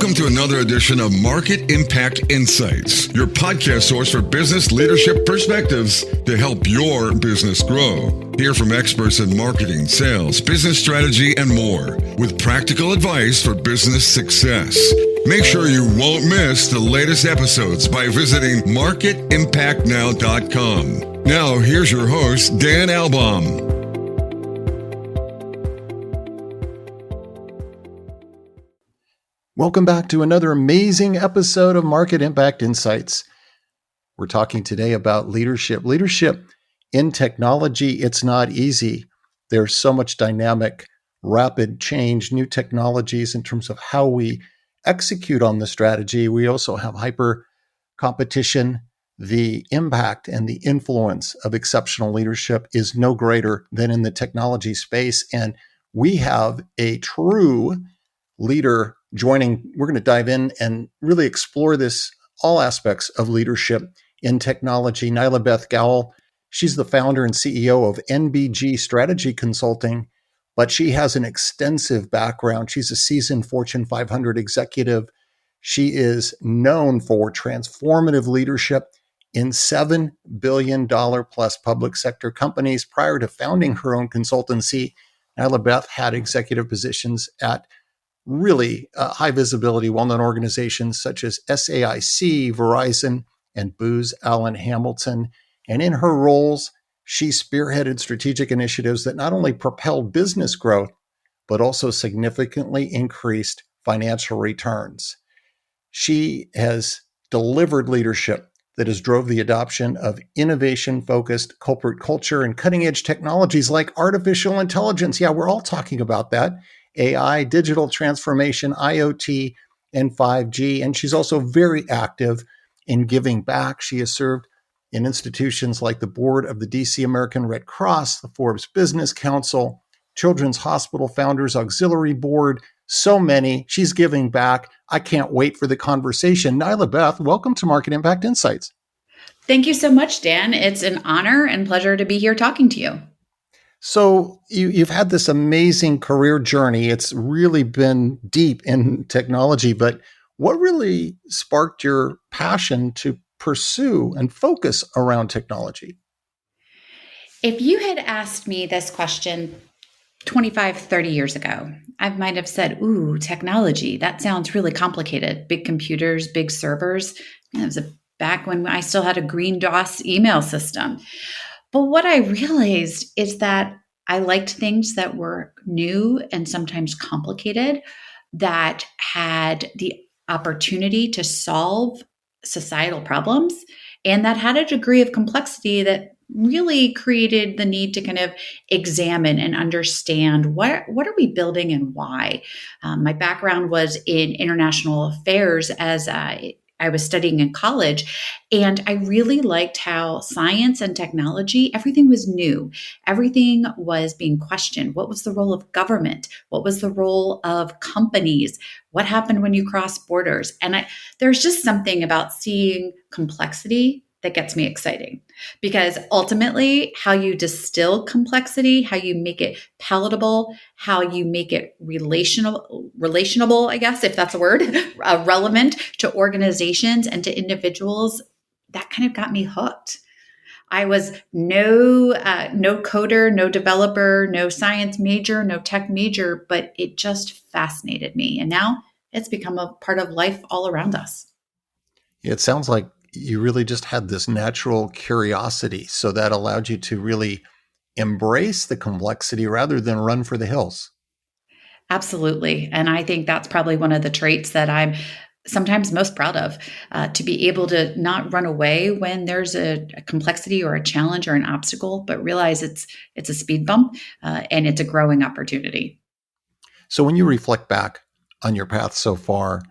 Welcome to another edition of Market Impact Insights, your podcast source for business leadership perspectives to help your business grow. Hear from experts in marketing, sales, business strategy, and more, with practical advice for business success. Make sure you won't miss the latest episodes by visiting marketimpactnow.com. Now, here's your host, Dan Albaum. Welcome back to another amazing episode of Market Impact Insights. We're talking today about leadership. Leadership in technology, it's not easy. There's so much dynamic, rapid change, new technologies in terms of how we execute on the strategy. We also have hyper competition. The impact and the influence of exceptional leadership is no greater than in the technology space. And we have a true leader joining. We're going to dive in and really explore all aspects of leadership in technology. Nyla Beth Gawel, she's the founder and CEO of NBG Strategy Consulting, but she has an extensive background. She's a seasoned Fortune 500 executive. She is known for transformative leadership in $7 billion plus public sector companies. Prior to founding her own consultancy, Nyla Beth had executive positions at really high visibility, well-known organizations such as SAIC, Verizon, and Booz, Allen Hamilton. And in her roles, she spearheaded strategic initiatives that not only propelled business growth, but also significantly increased financial returns. She has delivered leadership that has drove the adoption of innovation-focused corporate culture and cutting-edge technologies like artificial intelligence. Yeah, we're all talking about that. AI, digital transformation, IoT, and 5G. And she's also very active in giving back. She has served in institutions like the board of the DC American Red Cross, the Forbes Business Council, Children's Hospital Founders Auxiliary Board, so many. She's giving back. I can't wait for the conversation. Nyla Beth, welcome to Market Impact Insights. Thank you so much, Dan. It's an honor and pleasure to be here talking to you. So you've had this amazing career journey. It's really been deep in technology, but what really sparked your passion to pursue and focus around technology? If you had asked me this question 25, 30 years ago, I might have said, ooh, technology, that sounds really complicated. Big computers, big servers. It was back when I still had a green DOS email system. But what I realized is that I liked things that were new and sometimes complicated, that had the opportunity to solve societal problems, and that had a degree of complexity that really created the need to kind of examine and understand what are we building and why. My background was in international affairs as I was studying in college, and I really liked how science and technology, everything was new. Everything was being questioned. What was the role of government? What was the role of companies? What happened when you cross borders? And there's just something about seeing complexity that gets me exciting, because ultimately how you distill complexity, how you make it palatable, how you make it relationable, I guess, if that's a word, relevant to organizations and to individuals, that kind of got me hooked. I was no coder, no developer, no science major, no tech major, but it just fascinated me. And now it's become a part of life all around us. It sounds like you really just had this natural curiosity, so that allowed you to really embrace the complexity rather than run for the hills. Absolutely. And I think that's probably one of the traits that I'm sometimes most proud of, to be able to not run away when there's a complexity or a challenge or an obstacle, but realize it's a speed bump and it's a growing opportunity. So when you reflect back on your path so far,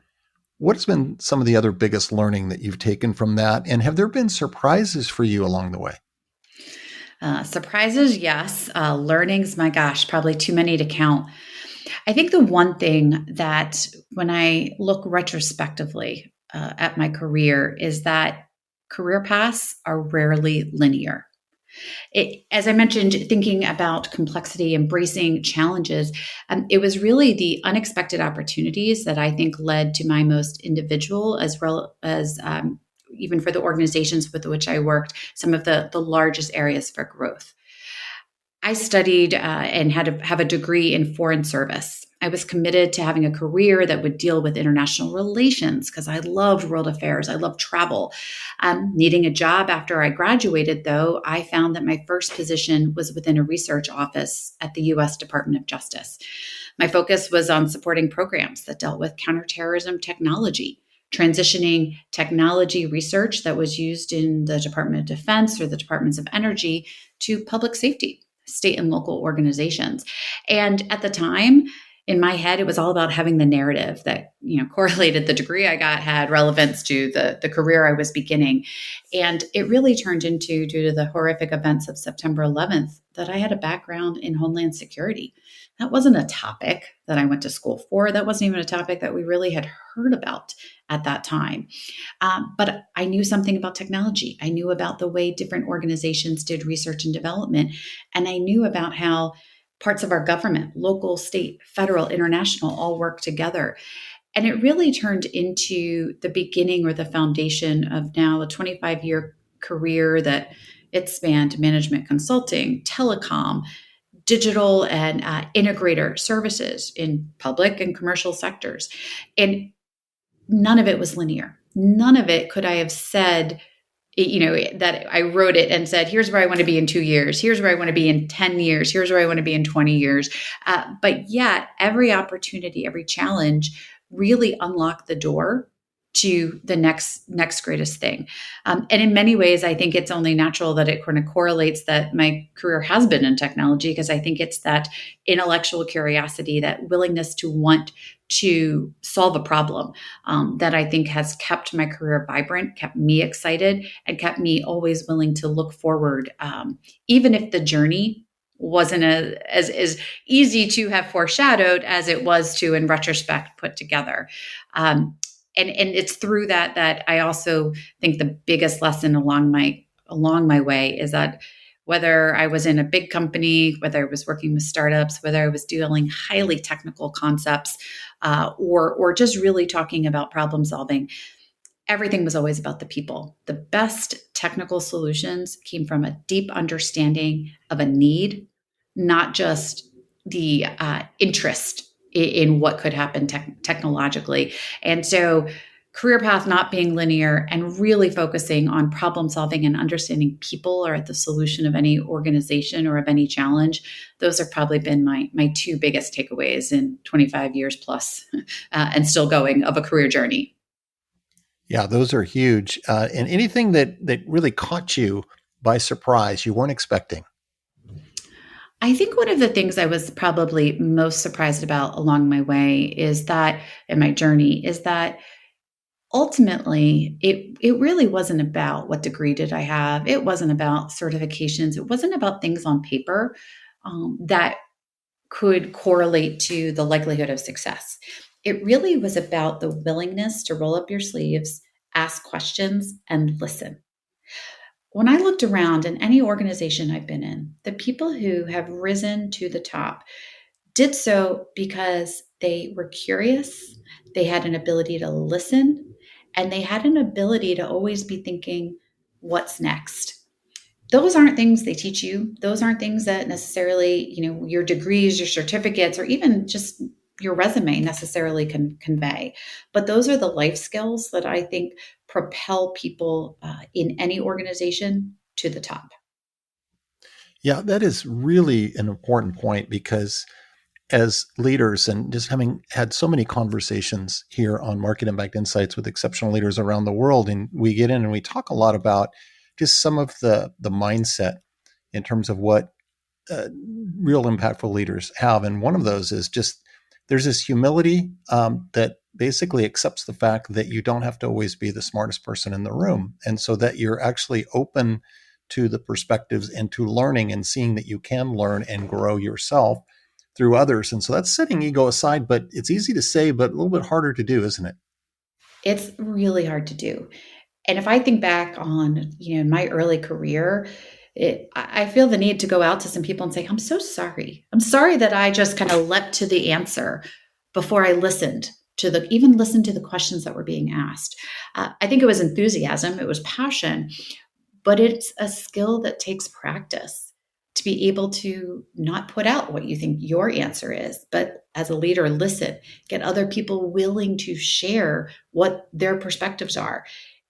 what has been some of the other biggest learning that you've taken from that? And have there been surprises for you along the way? Surprises, yes. Learnings, my gosh, probably too many to count. I think the one thing that when I look retrospectively at my career is that career paths are rarely linear. As I mentioned, thinking about complexity, embracing challenges, it was really the unexpected opportunities that I think led to my most individual, as well as even for the organizations with which I worked, some of the largest areas for growth. I studied and had to have a degree in foreign service. I was committed to having a career that would deal with international relations because I loved world affairs. I loved travel. Needing a job after I graduated, though, I found that my first position was within a research office at the U.S. Department of Justice. My focus was on supporting programs that dealt with counterterrorism technology, transitioning technology research that was used in the Department of Defense or the Departments of Energy to public safety, state and local organizations. And at the time, in my head, it was all about having the narrative that, correlated the degree I got had relevance to the career I was beginning. And it really turned into, due to the horrific events of September 11th, that I had a background in Homeland Security. That wasn't a topic that I went to school for. That wasn't even a topic that we really had heard about at that time. But I knew something about technology. I knew about the way different organizations did research and development. And I knew about how parts of our government, local, state, federal, international, all work together. And it really turned into the beginning or the foundation of now a 25-year career that it spanned management consulting, telecom, digital and integrator services in public and commercial sectors. And none of it was linear. None of it could I have said, that I wrote it and said, here's where I want to be in 2 years. Here's where I want to be in 10 years. Here's where I want to be in 20 years. But yet every opportunity, every challenge really unlocked the door to the next greatest thing. And in many ways, I think it's only natural that it kind of correlates that my career has been in technology, because I think it's that intellectual curiosity, that willingness to want to solve a problem that I think has kept my career vibrant, kept me excited, and kept me always willing to look forward, even if the journey wasn't as easy to have foreshadowed as it was to, in retrospect, put together. And it's through that I also think the biggest lesson along my way is that whether I was in a big company, whether I was working with startups, whether I was doing highly technical concepts, or just really talking about problem solving, everything was always about the people. The best technical solutions came from a deep understanding of a need, not just the interest in what could happen technologically. And so career path not being linear and really focusing on problem solving and understanding people are at the solution of any organization or of any challenge. Those have probably been my two biggest takeaways in 25 years plus and still going of a career journey. Yeah, those are huge. And anything that really caught you by surprise, you weren't expecting? I think one of the things I was probably most surprised about along my way is that, in my journey, is that ultimately it really wasn't about what degree did I have. It wasn't about certifications. It wasn't about things on paper that could correlate to the likelihood of success. It really was about the willingness to roll up your sleeves, ask questions, and listen. When I looked around in any organization I've been in, the people who have risen to the top did so because they were curious, they had an ability to listen, and they had an ability to always be thinking, what's next? Those aren't things they teach you. Those aren't things that necessarily, your degrees, your certificates, or even just your resume necessarily can convey. But those are the life skills that I think propel people in any organization to the top. Yeah, that is really an important point, because as leaders, and just having had so many conversations here on Market Impact Insights with exceptional leaders around the world, and we get in and we talk a lot about just some of the mindset in terms of what real impactful leaders have. And one of those is just there's this humility that basically accepts the fact that you don't have to always be the smartest person in the room. And so that you're actually open to the perspectives and to learning and seeing that you can learn and grow yourself through others. And so that's setting ego aside, but it's easy to say, but a little bit harder to do, isn't it? It's really hard to do. And if I think back on, my early career, I feel the need to go out to some people and say, I'm so sorry. I'm sorry that I just kind of leapt to the answer before I listened even listened to the questions that were being asked. I think it was enthusiasm, it was passion, but it's a skill that takes practice to be able to not put out what you think your answer is, but as a leader, listen, get other people willing to share what their perspectives are.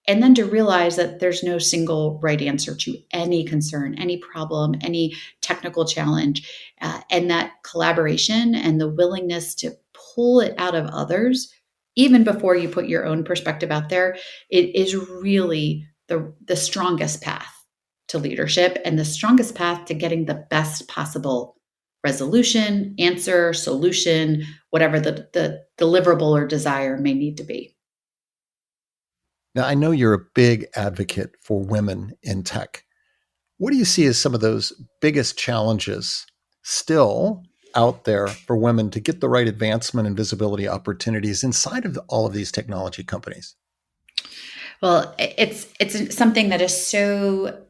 And then to realize that there's no single right answer to any concern, any problem, any technical challenge, and that collaboration and the willingness to pull it out of others, even before you put your own perspective out there, it is really the strongest path to leadership and the strongest path to getting the best possible resolution, answer, solution, whatever the deliverable or desire may need to be. Now, I know you're a big advocate for women in tech. What do you see as some of those biggest challenges still out there for women to get the right advancement and visibility opportunities inside of all of these technology companies? Well, it's something that is so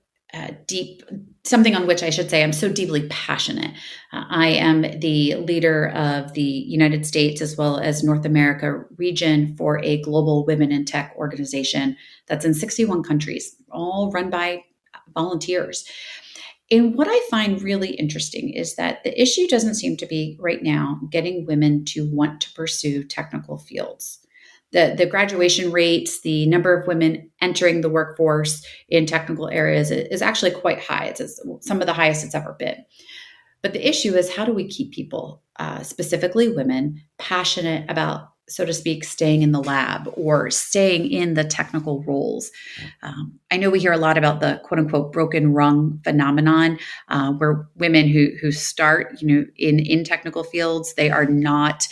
deep, something on which I should say I'm so deeply passionate. I am the leader of the United States as well as North America region for a global women in tech organization that's in 61 countries, all run by volunteers. And what I find really interesting is that the issue doesn't seem to be right now getting women to want to pursue technical fields. The graduation rates, the number of women entering the workforce in technical areas is actually quite high. It's some of the highest it's ever been. But the issue is, how do we keep people, specifically women, passionate about, so to speak, staying in the lab or staying in the technical roles? I know we hear a lot about the quote unquote broken rung phenomenon, where women who start, in technical fields, they are not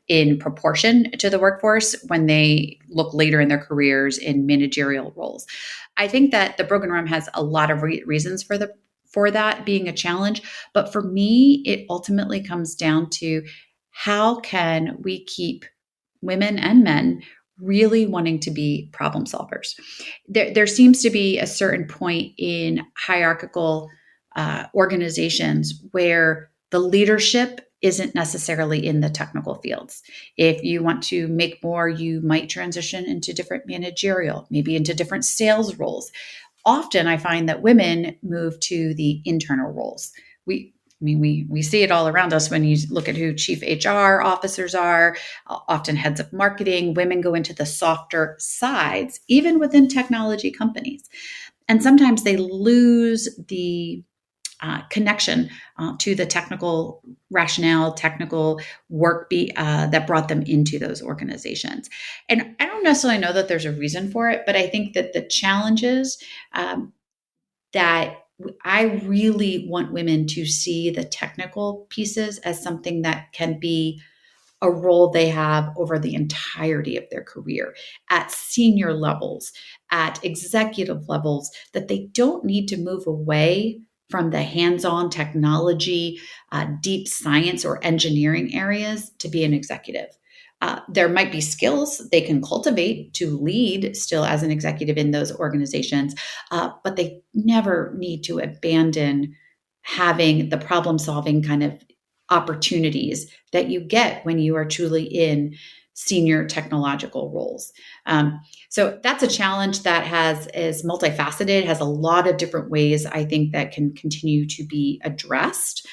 in proportion to the workforce when they look later in their careers in managerial roles. I think that the broken rung has a lot of reasons for that being a challenge. But for me, it ultimately comes down to, how can we keep women and men really wanting to be problem solvers? There seems to be a certain point in hierarchical organizations where the leadership isn't necessarily in the technical fields. If you want to make more, you might transition into different managerial, maybe into different sales roles. Often I find that women move to the internal roles. We see it all around us when you look at who chief HR officers are, often heads of marketing. Women go into the softer sides, even within technology companies. And sometimes they lose the connection to the technical rationale, technical work that brought them into those organizations. And I don't necessarily know that there's a reason for it, but I think that the challenges that I really want women to see the technical pieces as something that can be a role they have over the entirety of their career at senior levels, at executive levels, that they don't need to move away from the hands-on technology, deep science or engineering areas to be an executive. There might be skills they can cultivate to lead still as an executive in those organizations, but they never need to abandon having the problem-solving kind of opportunities that you get when you are truly in senior technological roles. So that's a challenge that is multifaceted, has a lot of different ways I think that can continue to be addressed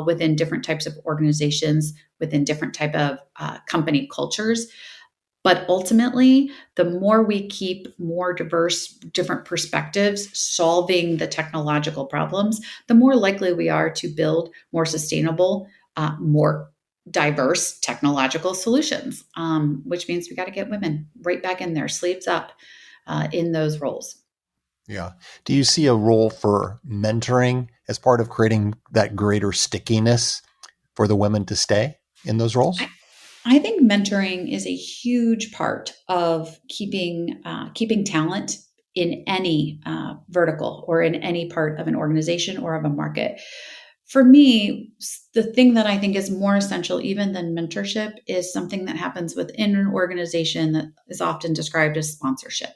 within different types of organizations, within different type of company cultures. But ultimately, the more we keep more diverse, different perspectives solving the technological problems, the more likely we are to build more sustainable, more diverse technological solutions, which means we got to get women right back in there, sleeves up in those roles. Yeah. Do you see a role for mentoring as part of creating that greater stickiness for the women to stay in those roles? I think mentoring is a huge part of keeping talent in any vertical or in any part of an organization or of a market. For me, the thing that I think is more essential even than mentorship is something that happens within an organization that is often described as sponsorship.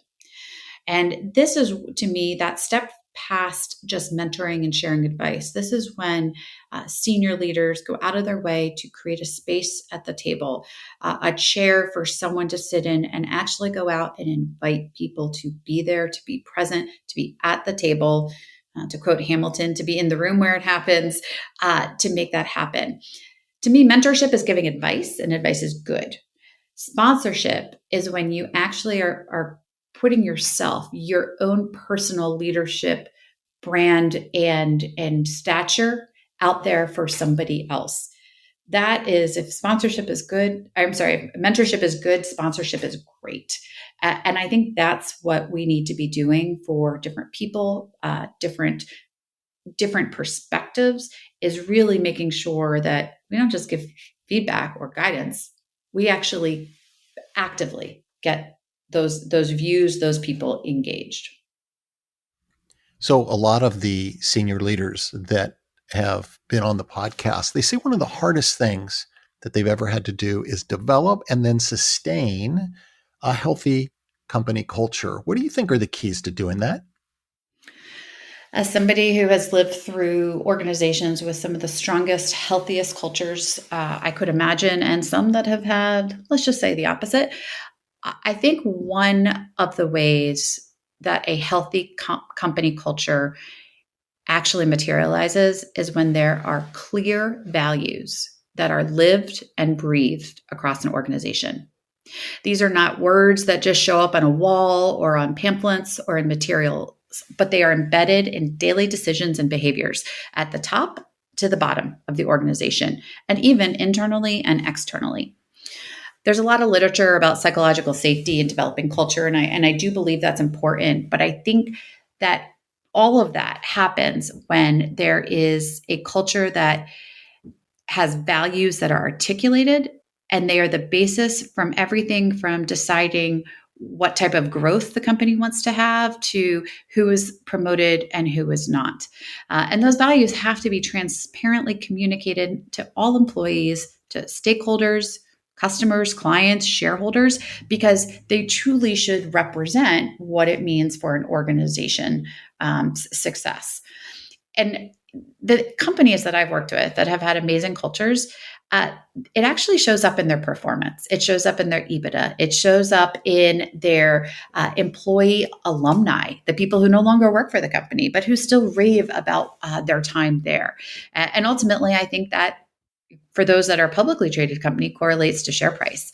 And this is, to me, that step past just mentoring and sharing advice. This is when senior leaders go out of their way to create a space at the table, a chair for someone to sit in, and actually go out and invite people to be there, to be present, to be at the table, to quote Hamilton, to be in the room where it happens, to make that happen. To me, mentorship is giving advice, and advice is good. Sponsorship is when you actually are putting yourself, your own personal leadership brand and stature out there for somebody else. That is, if mentorship is good, sponsorship is great. And I think that's what we need to be doing for different people, different perspectives, is really making sure that we don't just give feedback or guidance. We actually actively get those views, those people engaged. So a lot of the senior leaders that have been on the podcast, they say one of the hardest things that they've ever had to do is develop and then sustain a healthy company culture. What do you think are the keys to doing that? As somebody who has lived through organizations with some of the strongest, healthiest cultures I could imagine, and some that have had, let's just say, the opposite, I think one of the ways that a healthy company culture actually materializes is when there are clear values that are lived and breathed across an organization. These are not words that just show up on a wall or on pamphlets or in materials, but they are embedded in daily decisions and behaviors at the top to the bottom of the organization, and even internally and externally. There's a lot of literature about psychological safety and developing culture, and I do believe that's important, but I think that all of that happens when there is a culture that has values that are articulated, and they are the basis from everything from deciding what type of growth the company wants to have to who is promoted and who is not. And those values have to be transparently communicated to all employees, to stakeholders, customers, clients, shareholders, because they truly should represent what it means for an organization success. And the companies that I've worked with that have had amazing cultures, it actually shows up in their performance. It shows up in their EBITDA. It shows up in their employee alumni, the people who no longer work for the company, but who still rave about their time there. And ultimately, I think that for those that are publicly traded company correlates to share price.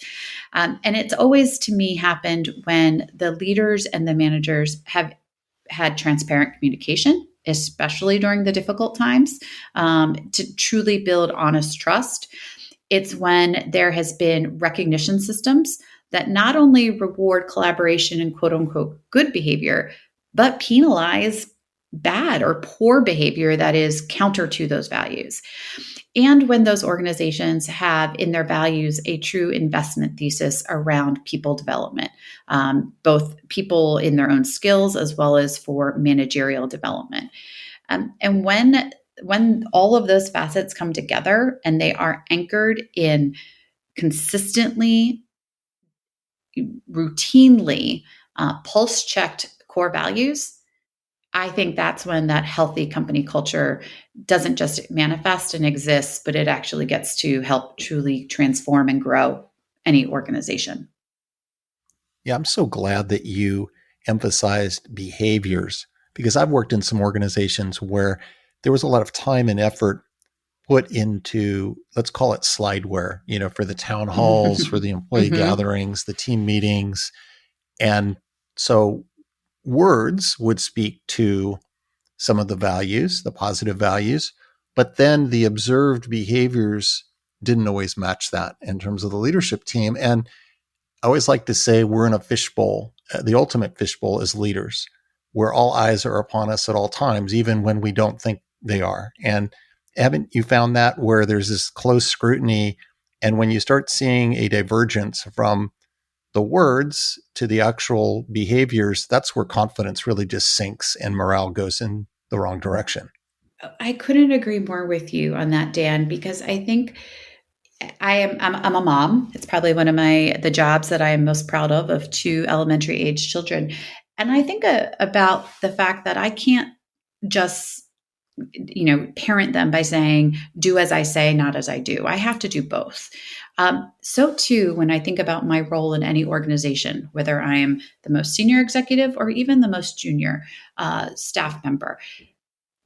And it's always, to me, happened when the leaders and the managers have had transparent communication, especially during the difficult times, to truly build honest trust. It's when there has been recognition systems that not only reward collaboration and quote unquote good behavior, but penalize bad or poor behavior that is counter to those values. And when those organizations have in their values a true investment thesis around people development, both people in their own skills as well as for managerial development. And when all of those facets come together and they are anchored in consistently, routinely pulse-checked core values, I think that's when that healthy company culture doesn't just manifest and exist, but it actually gets to help truly transform and grow any organization. Yeah, I'm so glad that you emphasized behaviors, because I've worked in some organizations where there was a lot of time and effort put into, let's call it slideware, for the town halls, for the employee gatherings, the team meetings. And so words would speak to some of the values, the positive values, but then the observed behaviors didn't always match that in terms of the leadership team. And I always like to say we're in a fishbowl. The ultimate fishbowl is leaders, where all eyes are upon us at all times, even when we don't think they are. And haven't you found that, where there's this close scrutiny, and when you start seeing a divergence from the words to the actual behaviors, that's where confidence really just sinks and morale goes in the wrong direction. I couldn't agree more with you on that, Dan, because I think I'm a mom. It's probably one of the jobs that I am most proud of 2 elementary age children. And I think about the fact that I can't just parent them by saying, do as I say, not as I do. I have to do both. So too, when I think about my role in any organization, whether I am the most senior executive or even the most junior staff member,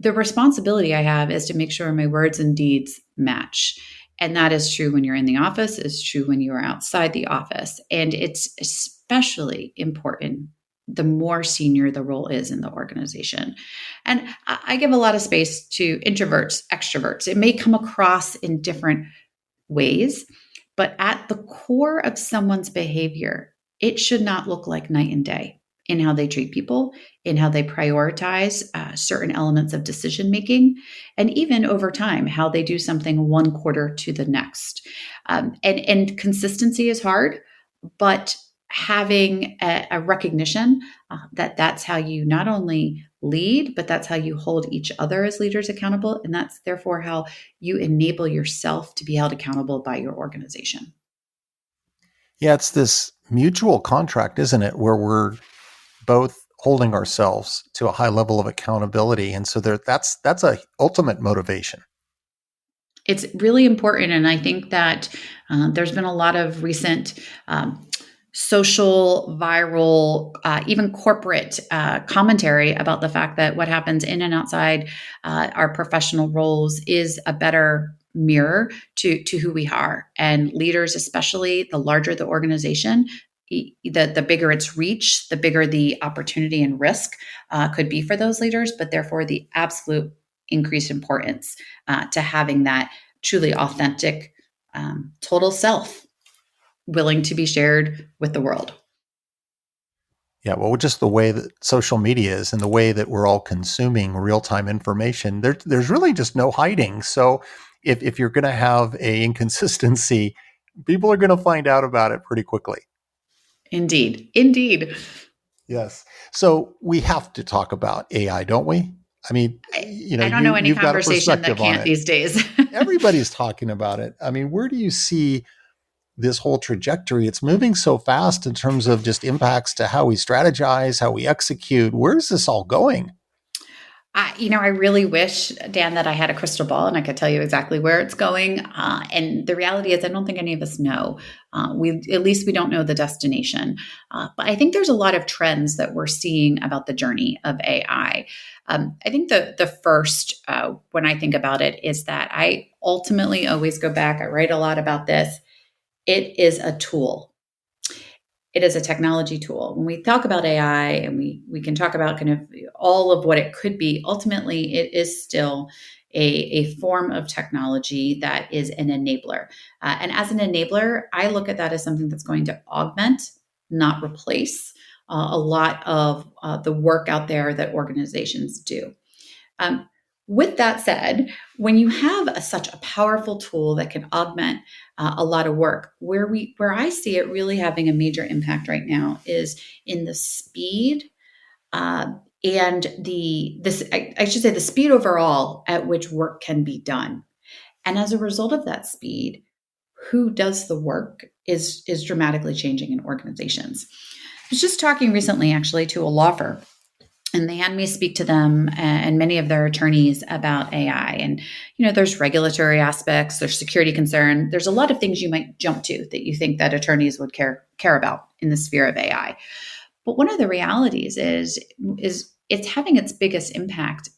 the responsibility I have is to make sure my words and deeds match. And that is true when you're in the office, it's true when you are outside the office. And it's especially important the more senior the role is in the organization. And I give a lot of space to introverts, extroverts. It may come across in different ways, but at the core of someone's behavior, it should not look like night and day in how they treat people, in how they prioritize certain elements of decision making, and even over time, how they do something one quarter to the next. And consistency is hard, but having a recognition that that's how you not only lead, but that's how you hold each other as leaders accountable. And that's therefore how you enable yourself to be held accountable by your organization. Yeah, it's this mutual contract, isn't it, where we're both holding ourselves to a high level of accountability. And so that's a ultimate motivation. It's really important. And I think that there's been a lot of recent social, viral, even corporate commentary about the fact that what happens in and outside our professional roles is a better mirror to who we are. And leaders, especially, the larger the organization, the bigger its reach, the bigger the opportunity and risk could be for those leaders, but therefore the absolute increased importance to having that truly authentic, total self willing to be shared with the world. Yeah, well, just the way that social media is and the way that we're all consuming real-time information, there's really just no hiding. So if you're going to have a inconsistency, people are going to find out about it pretty quickly. Indeed. Indeed. Yes. So we have to talk about AI, don't we? I mean, I don't know any you've got a conversation that perspective on can't it these days. Everybody's talking about it. I mean, where do you see this whole trajectory? It's moving so fast in terms of just impacts to how we strategize, how we execute. Where's this all going? I really wish, Dan, that I had a crystal ball and I could tell you exactly where it's going. And the reality is, I don't think any of us know. At least we don't know the destination. But I think there's a lot of trends that we're seeing about the journey of AI. I think the first, when I think about it, is that I ultimately always go back. I write a lot about this. It is a tool. It is a technology tool. When we talk about AI and we can talk about kind of all of what it could be, ultimately it is still a form of technology that is an enabler. And as an enabler, I look at that as something that's going to augment, not replace a lot of the work out there that organizations do. With that said, when you have such a powerful tool that can augment a lot of work, where I see it really having a major impact right now is in the speed and I should say the speed overall at which work can be done. And as a result of that speed, who does the work is dramatically changing in organizations. I was just talking recently, actually, to a law firm. And they had me speak to them and many of their attorneys about AI. And, there's regulatory aspects, there's security concern. There's a lot of things you might jump to that you think that attorneys would care about in the sphere of AI. But one of the realities is it's having its biggest impact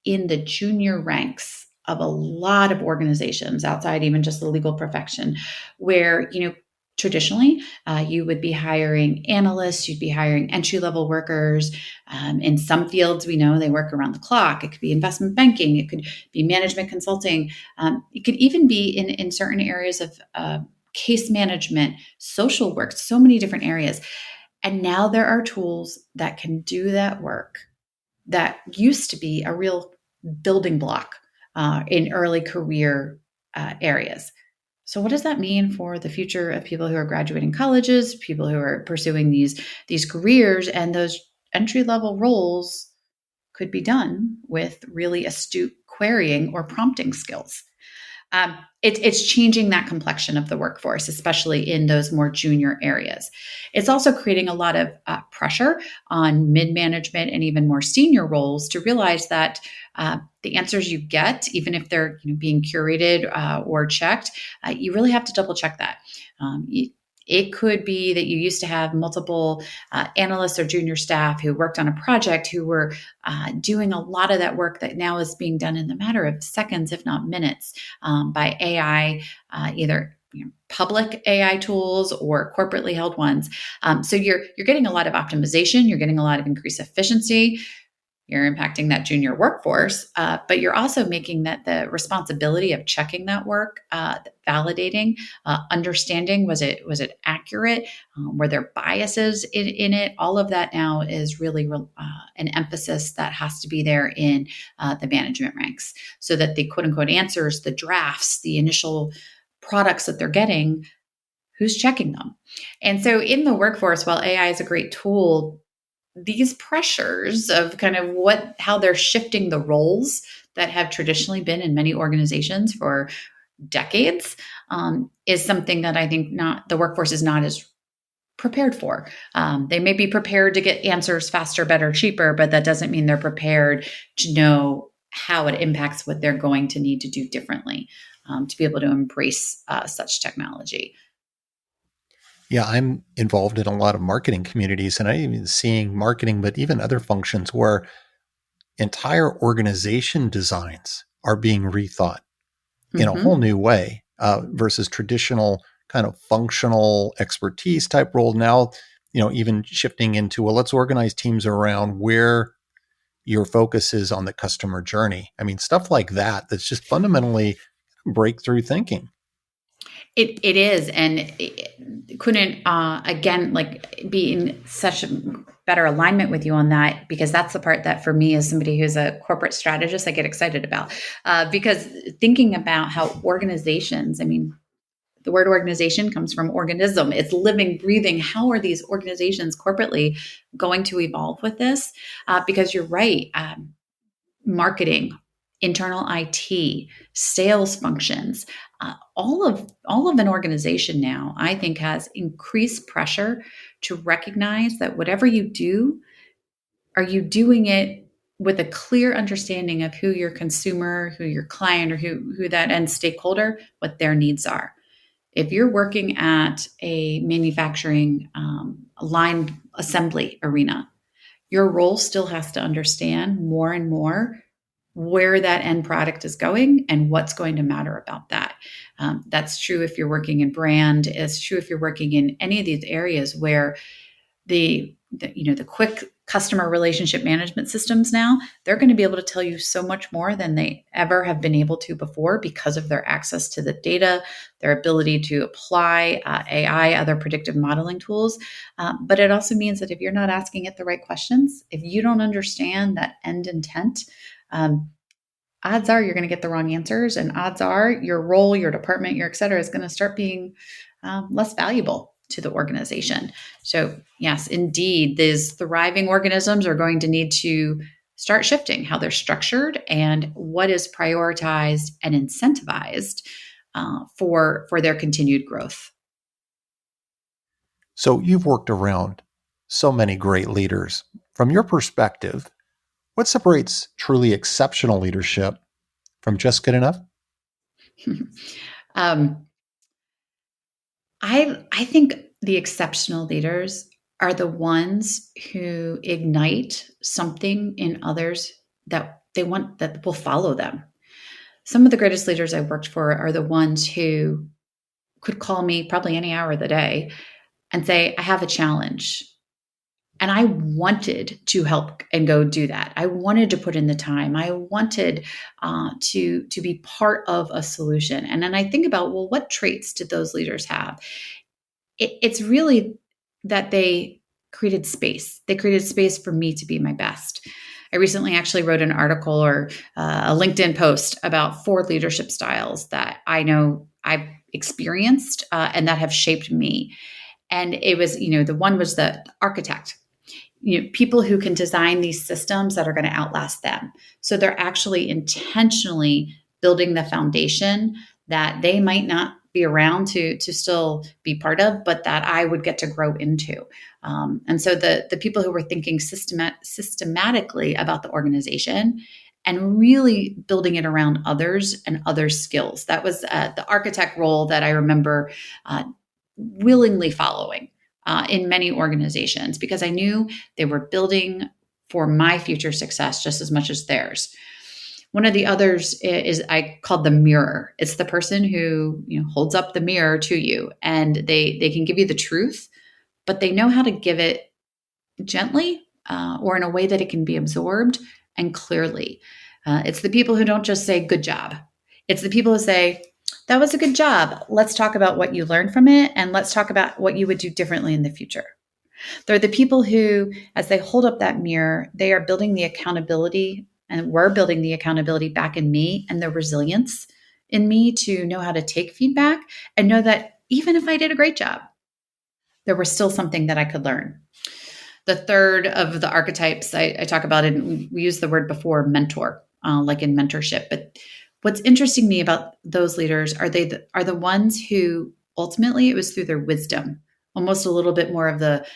in the junior ranks of a lot of organizations outside even just the legal profession, where, traditionally, you would be hiring analysts, you'd be hiring entry-level workers. In some fields, we know they work around the clock. It could be investment banking. It could be management consulting. It could even be in certain areas of case management, social work, so many different areas. And now there are tools that can do that work that used to be a real building block in early career areas. So what does that mean for the future of people who are graduating colleges, people who are pursuing these careers, and those entry-level roles could be done with really astute querying or prompting skills? It's changing that complexion of the workforce, especially in those more junior areas. It's also creating a lot of pressure on mid-management and even more senior roles to realize that the answers you get, even if they're being curated or checked, you really have to double check that. It could be that you used to have multiple analysts or junior staff who worked on a project who were doing a lot of that work that now is being done in the matter of seconds, if not minutes, by AI, either public AI tools or corporately held ones. So you're getting a lot of optimization, you're getting a lot of increased efficiency. You're impacting that junior workforce, but you're also making that the responsibility of checking that work, validating, understanding was it accurate? Were there biases in it? All of that now is really an emphasis that has to be there in the management ranks, so that the quote unquote answers, the drafts, the initial products that they're getting, who's checking them? And so in the workforce, while AI is a great tool, these pressures of kind of how they're shifting the roles that have traditionally been in many organizations for decades is something that I think the workforce is not as prepared for. They may be prepared to get answers faster, better, cheaper, but that doesn't mean they're prepared to know how it impacts what they're going to need to do differently to be able to embrace such technology. Yeah, I'm involved in a lot of marketing communities, and I'm even seeing marketing, but even other functions where entire organization designs are being rethought in a whole new way versus traditional kind of functional expertise type role. Now, even shifting into, well, let's organize teams around where your focus is on the customer journey. I mean, stuff like that, that's just fundamentally breakthrough thinking. It is, and it couldn't again be in such a better alignment with you on that, because that's the part that for me, as somebody who's a corporate strategist, I get excited about because thinking about how organizations, I mean, the word organization comes from organism. It's living, breathing. How are these organizations corporately going to evolve with this? Because you're right, marketing, internal IT, sales functions, all of an organization now, I think, has increased pressure to recognize that whatever you do, are you doing it with a clear understanding of who your consumer, who your client, or who that end stakeholder, what their needs are. If you're working at a manufacturing line assembly arena, your role still has to understand more and more where that end product is going and what's going to matter about that. That's true if you're working in brand. It's true if you're working in any of these areas where the quick customer relationship management systems now, they're going to be able to tell you so much more than they ever have been able to before because of their access to the data, their ability to apply AI, other predictive modeling tools. But it also means that if you're not asking it the right questions, if you don't understand that end intent, odds are you're going to get the wrong answers, and odds are your role, your department, your et cetera, is going to start being less valuable to the organization. So yes, indeed, these thriving organisms are going to need to start shifting how they're structured and what is prioritized and incentivized for their continued growth. So you've worked around so many great leaders. From your perspective, what separates truly exceptional leadership from just good enough? I think the exceptional leaders are the ones who ignite something in others that they want, that will follow them. Some of the greatest leaders I've worked for are the ones who could call me probably any hour of the day and say, I have a challenge. And I wanted to help and go do that. I wanted to put in the time. I wanted to be part of a solution. And then I think about, well, what traits did those leaders have? It's really that they created space. They created space for me to be my best. I recently actually wrote an article or a LinkedIn post about 4 leadership styles that I know I've experienced and that have shaped me. And it was, the one was the architect. People who can design these systems that are going to outlast them. So they're actually intentionally building the foundation that they might not be around to still be part of, but that I would get to grow into. And so the people who were thinking systematically about the organization and really building it around others and other skills. That was the architect role that I remember willingly following in many organizations, because I knew they were building for my future success just as much as theirs. One of the others is I called the mirror. It's the person who holds up the mirror to you, and they can give you the truth, but they know how to give it gently or in a way that it can be absorbed and clearly. It's the people who don't just say good job. It's the people who say, that was a good job. Let's talk about what you learned from it, and let's talk about what you would do differently in the future. They're the people who, as they hold up that mirror, they are building the accountability, and we're building the accountability back in me and the resilience in me to know how to take feedback and know that even if I did a great job, there was still something that I could learn. The third of the archetypes I talk about, and we used the word before, mentor, like in mentorship. But what's interesting me about those leaders are the ones who ultimately it was through their wisdom, almost a little bit more of the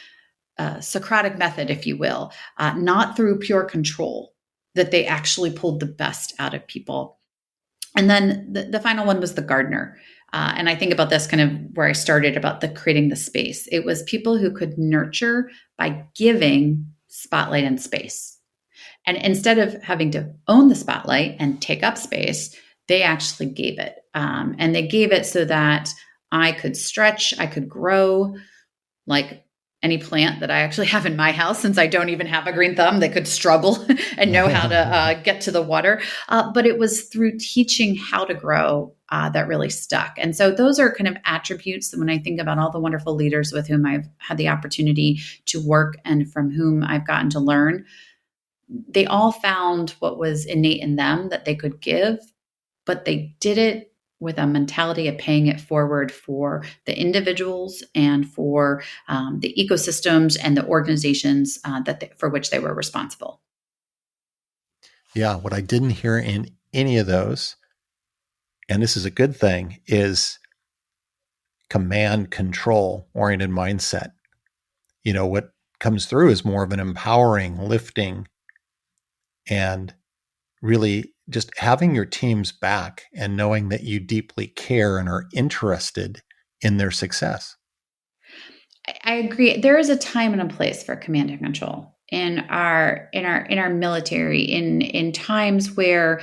Socratic method, if you will, not through pure control, that they actually pulled the best out of people. And then the final one was the gardener. And I think about this kind of where I started about the creating the space. It was people who could nurture by giving spotlight and space. And instead of having to own the spotlight and take up space, they actually gave it. And they gave it so that I could stretch, I could grow like any plant that I actually have in my house, since I don't even have a green thumb. They could struggle and know how to get to the water. But it was through teaching how to grow that really stuck. And so those are kind of attributes that when I think about all the wonderful leaders with whom I've had the opportunity to work and from whom I've gotten to learn, they all found what was innate in them that they could give, but they did it with a mentality of paying it forward for the individuals and for the ecosystems and the organizations for which they were responsible. Yeah, what I didn't hear in any of those, and this is a good thing, is command control oriented mindset. What comes through is more of an empowering, lifting, and really just having your teams back and knowing that you deeply care and are interested in their success. I agree. There is a time and a place for command and control in our military, in times where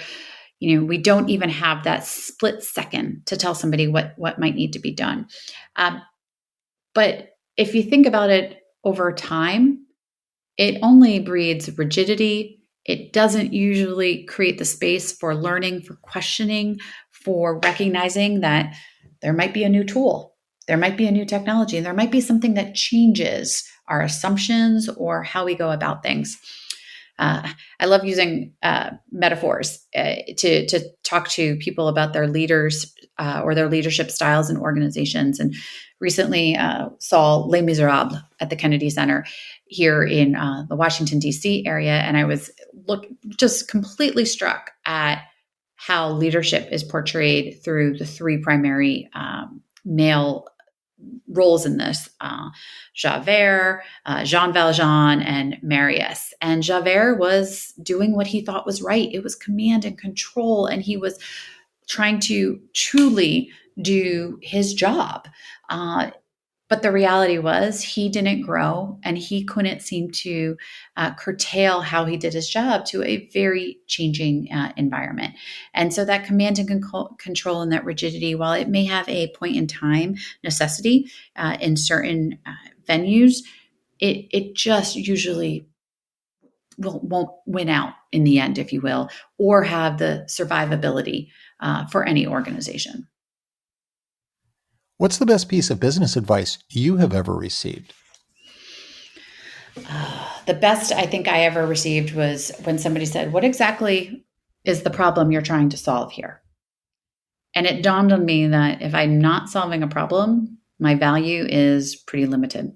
we don't even have that split second to tell somebody what might need to be done. But if you think about it over time, it only breeds rigidity. It doesn't usually create the space for learning, for questioning, for recognizing that there might be a new tool, there might be a new technology, and there might be something that changes our assumptions or how we go about things. I love using metaphors to talk to people about their leaders or their leadership styles in organizations. And recently saw Les Miserables at the Kennedy Center here in the Washington, D.C. area. And I was just completely struck at how leadership is portrayed through the three primary male roles in this, Javert, Jean Valjean, and Marius. And Javert was doing what he thought was right. It was command and control, and he was trying to truly do his job. But the reality was he didn't grow, and he couldn't seem to curtail how he did his job to a very changing environment. And so that command and control and that rigidity, while it may have a point in time necessity in certain venues, it just usually won't win out in the end, if you will, or have the survivability for any organization. What's the best piece of business advice you have ever received? The best I think I ever received was when somebody said, "What exactly is the problem you're trying to solve here?" And it dawned on me that if I'm not solving a problem, my value is pretty limited.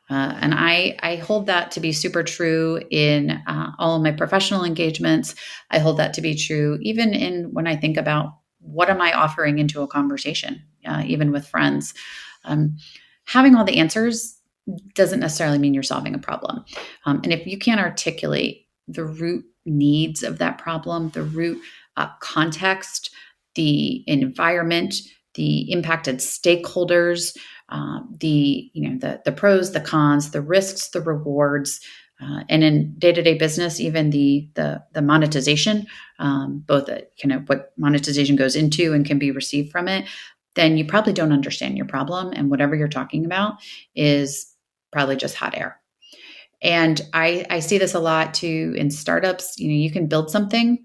And I hold that to be super true in all of my professional engagements. I hold that to be true even in when I think about what am I offering into a conversation, even with friends? Having all the answers doesn't necessarily mean you're solving a problem. And if you can't articulate the root needs of that problem, the root context, the environment, the impacted stakeholders, the pros, the cons, the risks, the rewards, and in day-to-day business, even the monetization, both what monetization goes into and can be received from it, then you probably don't understand your problem, and whatever you're talking about is probably just hot air. And I see this a lot too in startups. You can build something,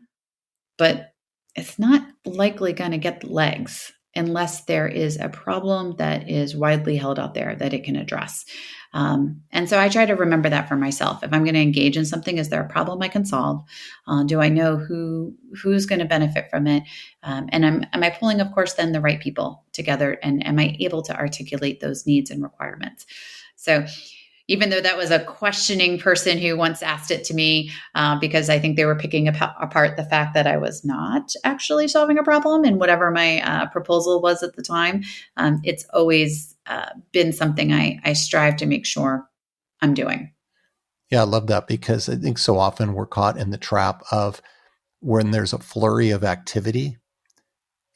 but it's not likely going to get legs unless there is a problem that is widely held out there that it can address. And so I try to remember that for myself. If I'm going to engage in something, is there a problem I can solve? Do I know who's going to benefit from it? And am I pulling, of course, then the right people together? And am I able to articulate those needs and requirements? So even though that was a questioning person who once asked it to me, because I think they were picking apart the fact that I was not actually solving a problem in whatever my proposal was at the time, it's always been something I strive to make sure I'm doing. Yeah, I love that, because I think so often we're caught in the trap of when there's a flurry of activity,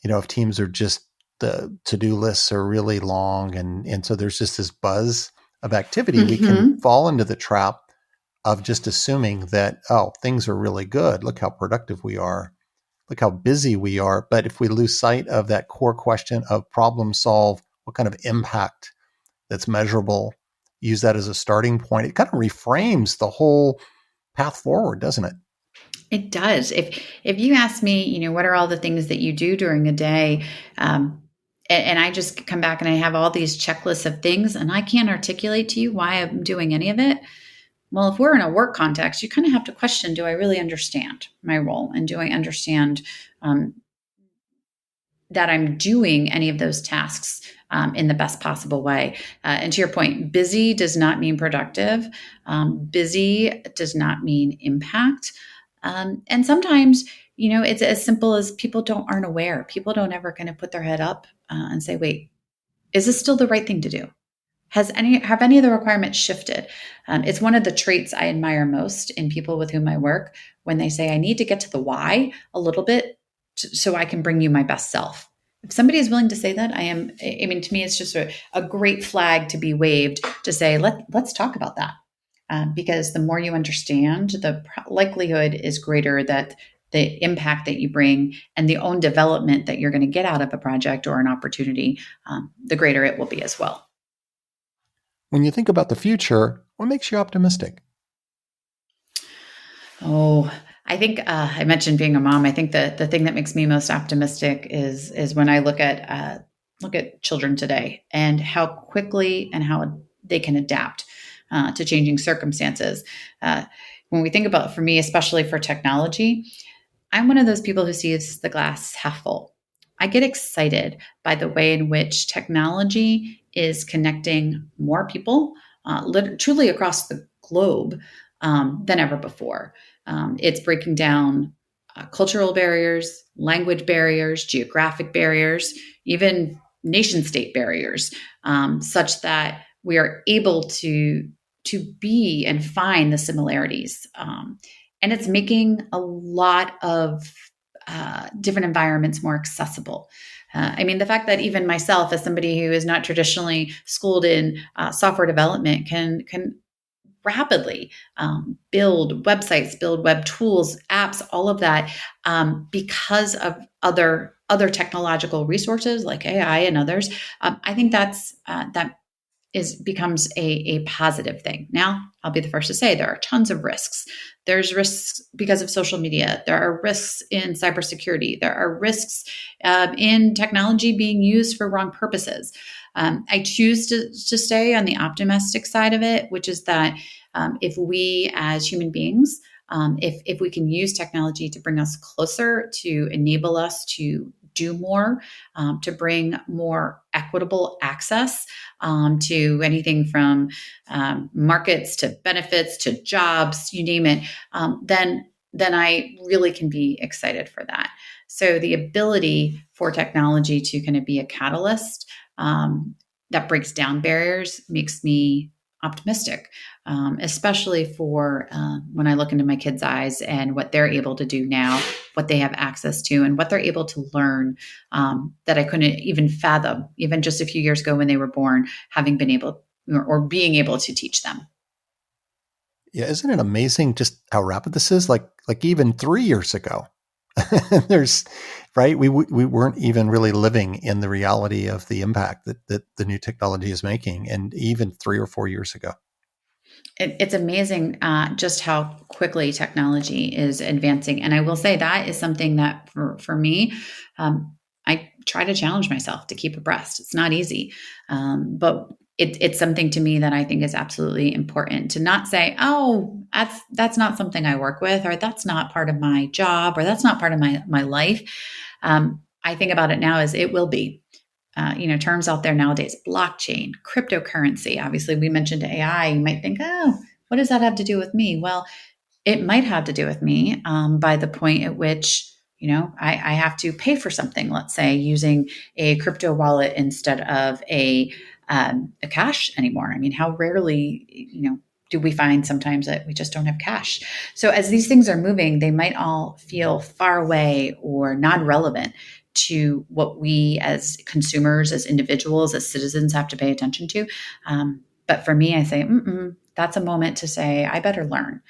if teams are just, the to-do lists are really long, and so there's just this buzz of activity, we can fall into the trap of just assuming that, oh, things are really good. Look how productive we are. Look how busy we are. But if we lose sight of that core question of problem solve, what kind of impact that's measurable, use that as a starting point, it kind of reframes the whole path forward, doesn't it? It does. If you ask me, what are all the things that you do during a day? And I just come back and I have all these checklists of things and I can't articulate to you why I'm doing any of it. Well, if we're in a work context, you kind of have to question, do I really understand my role? And do I understand that I'm doing any of those tasks in the best possible way? And to your point, busy does not mean productive. Busy does not mean impact. And sometimes, it's as simple as people aren't aware. People don't ever kind of put their head up and say, wait, is this still the right thing to do? Have any of the requirements shifted? It's one of the traits I admire most in people with whom I work, when they say, I need to get to the why a little bit so I can bring you my best self. If somebody is willing to say that, to me, it's just a great flag to be waved to say, let's talk about that. Because the more you understand, the likelihood is greater that the impact that you bring and the own development that you're going to get out of a project or an opportunity, the greater it will be as well. When you think about the future, what makes you optimistic? Oh, I think I mentioned being a mom. I think the thing that makes me most optimistic is when I look at children today and how quickly and how they can adapt to changing circumstances. When we think about, for me, especially for technology, I'm one of those people who sees the glass half full. I get excited by the way in which technology is connecting more people, truly across the globe, than ever before. It's breaking down cultural barriers, language barriers, geographic barriers, even nation state barriers, such that we are able to be and find the similarities. And it's making a lot of different environments more accessible. The fact that even myself, as somebody who is not traditionally schooled in software development, can rapidly build websites, build web tools, apps, all of that, because of other technological resources like AI and others. I think that becomes a positive thing. Now, I'll be the first to say there are tons of risks. There's risks because of social media. There are risks in cybersecurity. There are risks in technology being used for wrong purposes. I choose to stay on the optimistic side of it, which is that if we as human beings, if we can use technology to bring us closer, to enable us to do more, to bring more equitable access to anything from markets to benefits to jobs, you name it, then then I really can be excited for that. So the ability for technology to kind of be a catalyst that breaks down barriers makes me optimistic, especially for when I look into my kids' eyes and what they're able to do now, what they have access to, and what they're able to learn that I couldn't even fathom, even just a few years ago when they were born, having been able or being able to teach them. Yeah, isn't it amazing just how rapid this is? Like even 3 years ago, there's right. We weren't even really living in the reality of the impact that the new technology is making, and even 3 or 4 years ago. It's amazing just how quickly technology is advancing. And I will say that is something that for me, I try to challenge myself to keep abreast. It's not easy, but it's something to me that I think is absolutely important to not say, oh, that's not something I work with, or that's not part of my job, or that's not part of my life. I think about it now as it will be. Terms out there nowadays, blockchain, cryptocurrency. Obviously, we mentioned AI. You might think, oh, what does that have to do with me? Well, it might have to do with me by the point at which, I have to pay for something, let's say using a crypto wallet instead of a cash anymore. I mean, how rarely, do we find sometimes that we just don't have cash? So as these things are moving, they might all feel far away or non-relevant to what we as consumers, as individuals, as citizens have to pay attention to. But for me, I say, that's a moment to say, I better learn.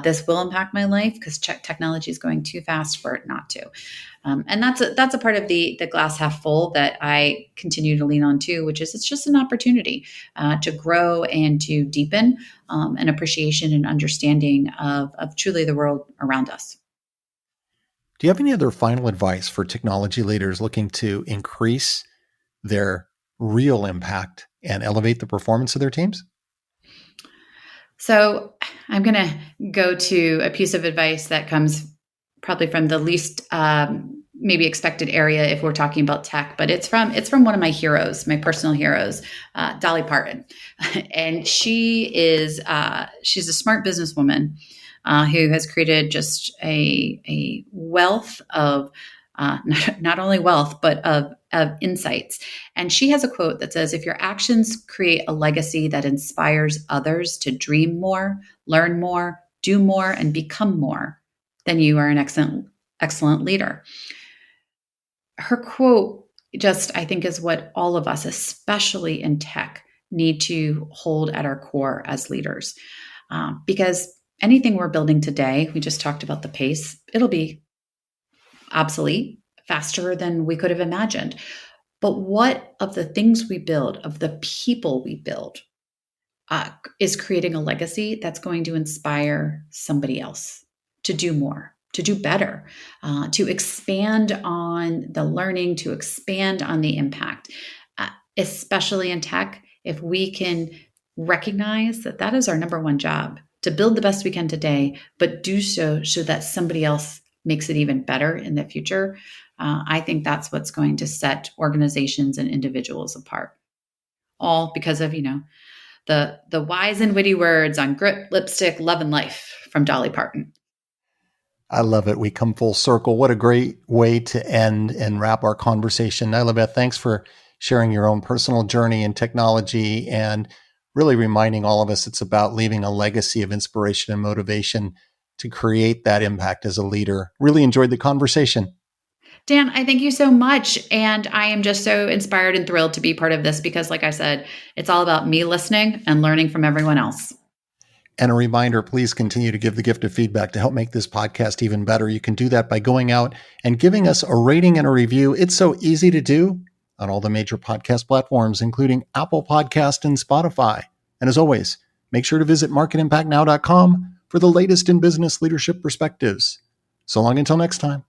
This will impact my life because technology is going too fast for it not to. And that's a part of the glass half full that I continue to lean on too, which is it's just an opportunity to grow and to deepen an appreciation and understanding of truly the world around us. Do you have any other final advice for technology leaders looking to increase their real impact and elevate the performance of their teams? So I'm going to go to a piece of advice that comes probably from the least maybe expected area if we're talking about tech, but it's from one of my heroes, my personal heroes, Dolly Parton, and she's a smart businesswoman who has created just a wealth of not only wealth, but of insights. And she has a quote that says, if your actions create a legacy that inspires others to dream more, learn more, do more, and become more, then you are an excellent leader. Her quote just, I think, is what all of us, especially in tech, need to hold at our core as leaders. Because anything we're building today, we just talked about the pace, it'll be obsolete faster than we could have imagined. But what of the things we build, of the people we build, is creating a legacy that's going to inspire somebody else to do more, to do better, to expand on the learning, to expand on the impact, especially in tech. If we can recognize that is our number one job, to build the best we can today, but do so that somebody else makes it even better in the future. I think that's what's going to set organizations and individuals apart. All because of, the wise and witty words on grit, lipstick, love, and life from Dolly Parton. I love it. We come full circle. What a great way to end and wrap our conversation. Nyla Beth, thanks for sharing your own personal journey in technology and really reminding all of us it's about leaving a legacy of inspiration and motivation to create that impact as a leader. Really enjoyed the conversation. Dan, I thank you so much. And I am just so inspired and thrilled to be part of this because, like I said, it's all about me listening and learning from everyone else. And a reminder, please continue to give the gift of feedback to help make this podcast even better. You can do that by going out and giving us a rating and a review. It's so easy to do on all the major podcast platforms, including Apple Podcast and Spotify. And as always, make sure to visit marketimpactnow.com for the latest in business leadership perspectives. So long until next time.